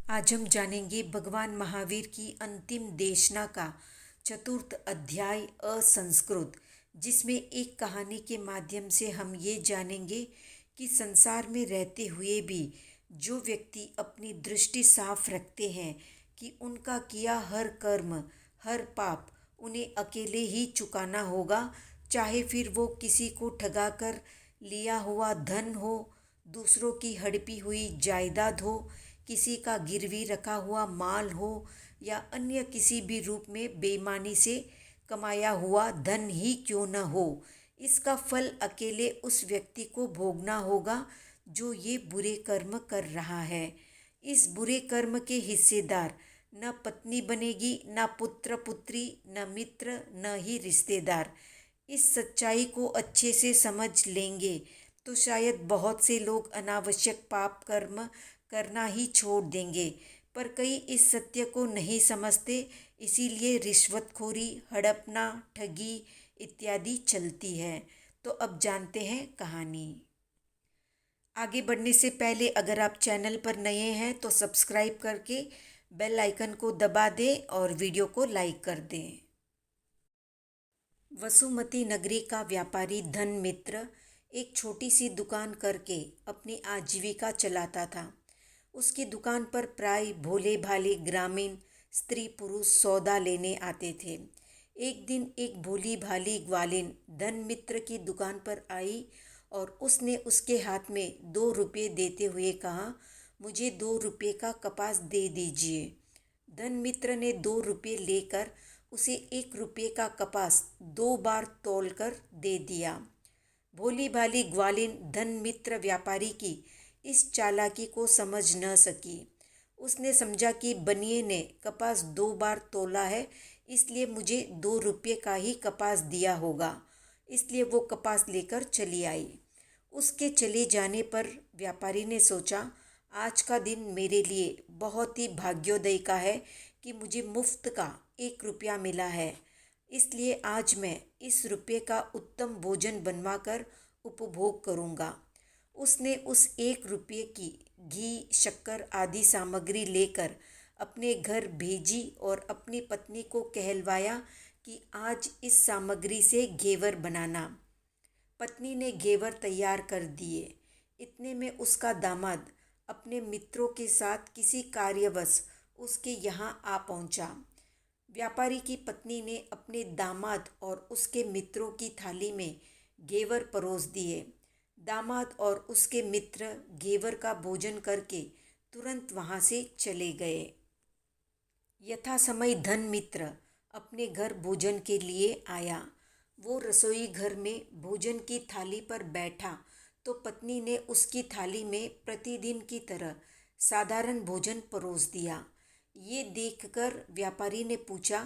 आज हम जानेंगे भगवान महावीर की अंतिम देशना का चतुर्थ अध्याय असंस्कृत, जिसमें एक कहानी के माध्यम से हम ये जानेंगे कि संसार में रहते हुए भी जो व्यक्ति अपनी दृष्टि साफ रखते हैं कि उनका किया हर कर्म, हर पाप उन्हें अकेले ही चुकाना होगा, चाहे फिर वो किसी को ठगा कर लिया हुआ धन हो, दूसरों की हड़पी हुई जायदाद हो, किसी का गिरवी रखा हुआ माल हो या अन्य किसी भी रूप में बेईमानी से कमाया हुआ धन ही क्यों न हो, इसका फल अकेले उस व्यक्ति को भोगना होगा जो ये बुरे कर्म कर रहा है। इस बुरे कर्म के हिस्सेदार न पत्नी बनेगी, न पुत्र पुत्री, न मित्र, न ही रिश्तेदार। इस सच्चाई को अच्छे से समझ लेंगे तो शायद बहुत से लोग अनावश्यक पाप कर्म करना ही छोड़ देंगे, पर कई इस सत्य को नहीं समझते, इसीलिए रिश्वतखोरी, हड़पना, ठगी इत्यादि चलती है। तो अब जानते हैं कहानी। आगे बढ़ने से पहले अगर आप चैनल पर नए हैं तो सब्सक्राइब करके बेल आइकन को दबा दें और वीडियो को लाइक कर दें। वसुमती नगरी का व्यापारी धनमित्र एक छोटी सी दुकान करके अपनी आजीविका चलाता था। उसकी दुकान पर प्राय भोले भाले ग्रामीण स्त्री पुरुष सौदा लेने आते थे। एक दिन एक भोली भाली ग्वालिन धनमित्र की दुकान पर आई और उसने उसके हाथ में 2 रुपये देते हुए कहा, मुझे 2 रुपये का कपास दे दीजिए। धनमित्र ने 2 रुपये लेकर उसे 1 रुपये का कपास 2 बार तौलकर दे दिया। भोली भाली ग्वालिन धनमित्र व्यापारी की इस चालाकी को समझ न सकी। उसने समझा कि बनिए ने कपास 2 बार तोला है, इसलिए मुझे 2 रुपये का ही कपास दिया होगा, इसलिए वो कपास लेकर चली आई। उसके चले जाने पर व्यापारी ने सोचा, आज का दिन मेरे लिए बहुत ही भाग्योदय का है कि मुझे मुफ्त का 1 रुपया मिला है, इसलिए आज मैं इस रुपये का उत्तम भोजन बनवाकर उपभोग करूँगा। उसने उस 1 रुपये की घी, शक्कर आदि सामग्री लेकर अपने घर भेजी और अपनी पत्नी को कहलवाया कि आज इस सामग्री से घेवर बनाना। पत्नी ने घेवर तैयार कर दिए। इतने में उसका दामाद अपने मित्रों के साथ किसी कार्यवश उसके यहाँ आ पहुँचा। व्यापारी की पत्नी ने अपने दामाद और उसके मित्रों की थाली में घेवर परोस दिए। दामाद और उसके मित्र घेवर का भोजन करके तुरंत वहाँ से चले गए। यथा समय धनमित्र अपने घर भोजन के लिए आया। वो रसोई घर में भोजन की थाली पर बैठा तो पत्नी ने उसकी थाली में प्रतिदिन की तरह साधारण भोजन परोस दिया। ये देखकर व्यापारी ने पूछा,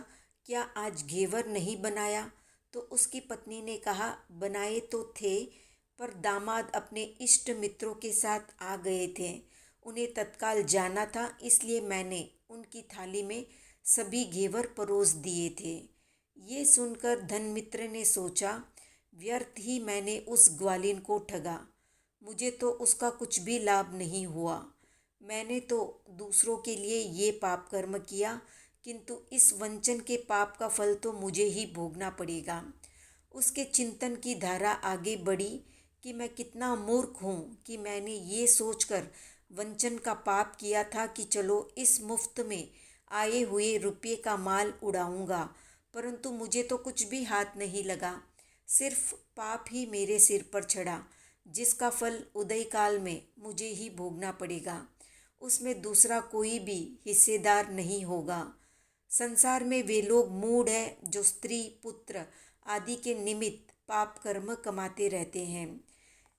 क्या आज घेवर नहीं बनाया? तो उसकी पत्नी ने कहा, बनाए तो थे, पर दामाद अपने इष्ट मित्रों के साथ आ गए थे, उन्हें तत्काल जाना था, इसलिए मैंने उनकी थाली में सभी घेवर परोस दिए थे। ये सुनकर धनमित्र ने सोचा, व्यर्थ ही मैंने उस ग्वालिन को ठगा, मुझे तो उसका कुछ भी लाभ नहीं हुआ। मैंने तो दूसरों के लिए ये पाप कर्म किया, किंतु इस वंचन के पाप का फल तो मुझे ही भोगना पड़ेगा। उसके चिंतन की धारा आगे बढ़ी कि मैं कितना मूर्ख हूँ कि मैंने ये सोचकर वंचन का पाप किया था कि चलो इस मुफ्त में आए हुए रुपये का माल उड़ाऊँगा, परंतु मुझे तो कुछ भी हाथ नहीं लगा, सिर्फ पाप ही मेरे सिर पर चढ़ा, जिसका फल उदय काल में मुझे ही भोगना पड़ेगा। उसमें दूसरा कोई भी हिस्सेदार नहीं होगा। संसार में वे लोग मूढ़ हैं जो स्त्री, पुत्र आदि के निमित्त पाप कर्म कमाते रहते हैं।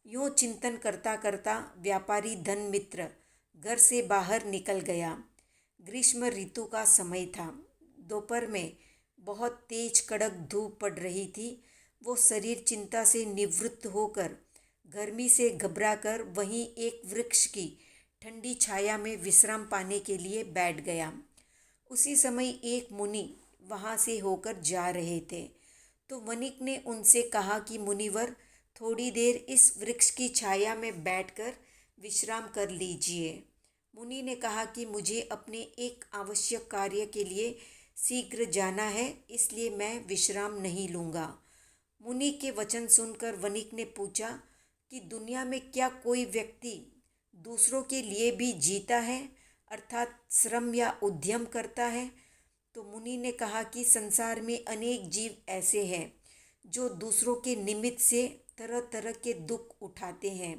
यूँ चिंतन करता करता व्यापारी धनमित्र घर से बाहर निकल गया। ग्रीष्म ऋतु का समय था। दोपहर में बहुत तेज कड़क धूप पड़ रही थी। वो शरीर चिंता से निवृत्त होकर गर्मी से घबराकर वहीं एक वृक्ष की ठंडी छाया में विश्राम पाने के लिए बैठ गया। उसी समय एक मुनि वहाँ से होकर जा रहे थे, तो वणिक ने उनसे कहा कि मुनिवर, थोड़ी देर इस वृक्ष की छाया में बैठकर विश्राम कर लीजिए। मुनि ने कहा कि मुझे अपने एक आवश्यक कार्य के लिए शीघ्र जाना है, इसलिए मैं विश्राम नहीं लूँगा। मुनि के वचन सुनकर वणिक ने पूछा कि दुनिया में क्या कोई व्यक्ति दूसरों के लिए भी जीता है, अर्थात श्रम या उद्यम करता है? तो मुनि ने कहा कि संसार में अनेक जीव ऐसे हैं जो दूसरों के निमित्त से तरह तरह के दुख उठाते हैं।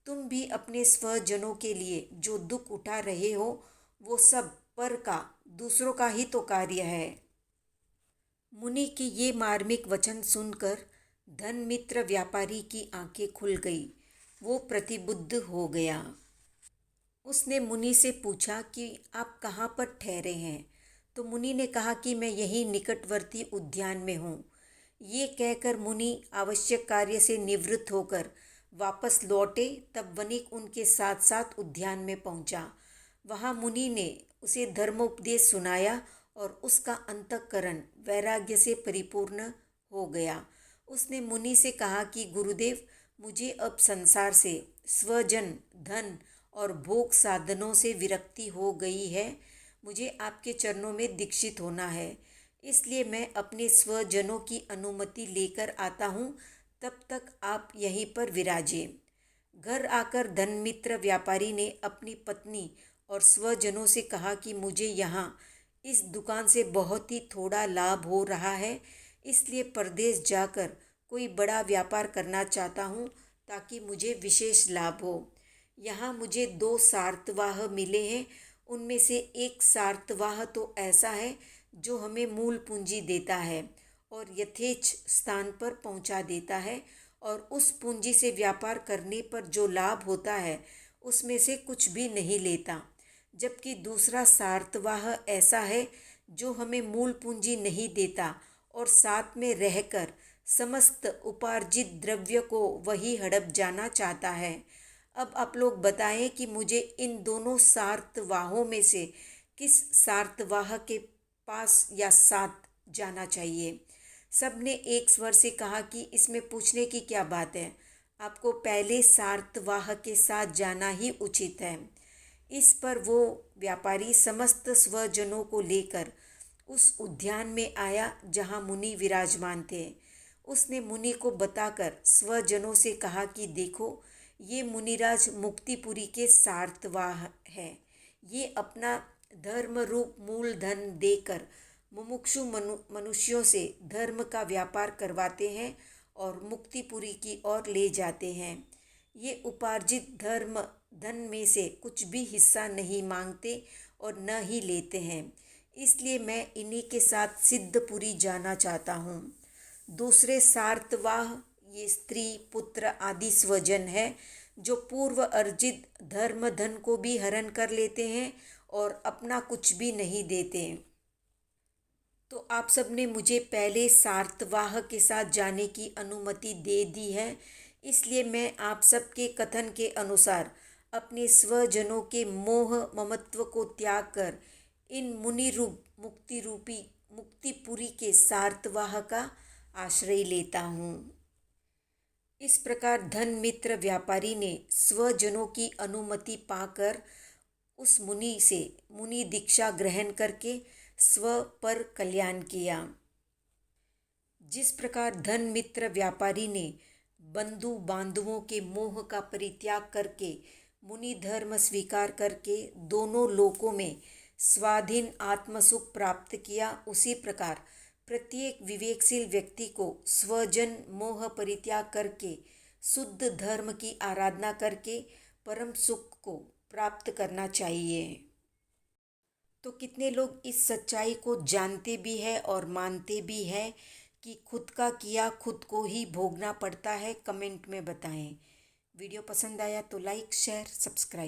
तुम भी अपने स्वजनों के लिए जो दुख उठा रहे हो, वो सब पर का, दूसरों का ही तो कार्य है। मुनि के ये मार्मिक वचन सुनकर धन मित्र व्यापारी की आंखें खुल गई। वो प्रतिबुद्ध हो गया। उसने मुनि से पूछा कि आप कहाँ पर ठहरे हैं? तो मुनि ने कहा कि मैं यहीं निकटवर्ती उद्यान में हूँ। ये कहकर मुनि आवश्यक कार्य से निवृत्त होकर वापस लौटे। तब वणिक उनके साथ साथ उद्यान में पहुँचा। वहाँ मुनि ने उसे धर्मोपदेश सुनाया और उसका अंतःकरण वैराग्य से परिपूर्ण हो गया। उसने मुनि से कहा कि गुरुदेव, मुझे अब संसार से, स्वजन, धन और भोग साधनों से विरक्ति हो गई है। मुझे आपके चरणों में दीक्षित होना है, इसलिए मैं अपने स्वजनों की अनुमति लेकर आता हूँ। तब तक आप यहीं पर विराजे। घर आकर धनमित्र व्यापारी ने अपनी पत्नी और स्वजनों से कहा कि मुझे यहाँ इस दुकान से बहुत ही थोड़ा लाभ हो रहा है, इसलिए परदेश जाकर कोई बड़ा व्यापार करना चाहता हूँ ताकि मुझे विशेष लाभ हो। यहाँ मुझे 2 सार्तवाह मिले हैं। उनमें से एक सार्तवाह तो ऐसा है जो हमें मूल पूंजी देता है और यथेच्छ स्थान पर पहुँचा देता है, और उस पूंजी से व्यापार करने पर जो लाभ होता है उसमें से कुछ भी नहीं लेता। जबकि दूसरा सार्तवाह ऐसा है जो हमें मूल पूंजी नहीं देता और साथ में रहकर समस्त उपार्जित द्रव्य को वही हड़प जाना चाहता है। अब आप लोग बताएं कि मुझे इन दोनों सार्तवाहों में से किस सार्तवाह के पास या साथ जाना चाहिए? सबने एक स्वर से कहा कि इसमें पूछने की क्या बात है, आपको पहले सार्तवाह के साथ जाना ही उचित है। इस पर वो व्यापारी समस्त स्वजनों को लेकर उस उद्यान में आया जहाँ मुनि विराजमान थे। उसने मुनि को बताकर स्वजनों से कहा कि देखो, ये मुनिराज मुक्तिपुरी के सार्तवाह है। ये अपना धर्म रूप मूलधन देकर मुमुक्षु मनुष्यों से धर्म का व्यापार करवाते हैं और मुक्तिपुरी की ओर ले जाते हैं। ये उपार्जित धर्म धन में से कुछ भी हिस्सा नहीं मांगते और न ही लेते हैं, इसलिए मैं इन्हीं के साथ सिद्धपुरी जाना चाहता हूँ। दूसरे सार्तवाह ये स्त्री, पुत्र आदि स्वजन है जो पूर्व अर्जित धर्म धन को भी हरण कर लेते हैं और अपना कुछ भी नहीं देते। तो आप सब ने मुझे पहले सार्तवाह के साथ जाने की अनुमति दे दी है, इसलिए मैं आप सबके कथन के अनुसार अपने स्वजनों के मोह ममत्व को त्याग कर इन मुनि रूप मुक्तिपुरी के सार्तवाह का आश्रय लेता हूँ। इस प्रकार धन मित्र व्यापारी ने स्वजनों की अनुमति पाकर उस मुनि से मुनि दीक्षा ग्रहण करके स्व पर कल्याण किया। जिस प्रकार धन मित्र व्यापारी ने बंधु बांधवों के मोह का परित्याग करके मुनि धर्म स्वीकार करके दोनों लोकों में स्वाधीन आत्मसुख प्राप्त किया, उसी प्रकार प्रत्येक विवेकशील व्यक्ति को स्वजन मोह परित्याग करके शुद्ध धर्म की आराधना करके परम सुख को प्राप्त करना चाहिए। तो कितने लोग इस सच्चाई को जानते भी हैं और मानते भी हैं कि खुद का किया खुद को ही भोगना पड़ता है? कमेंट में बताएं। वीडियो पसंद आया तो लाइक, शेयर, सब्सक्राइब।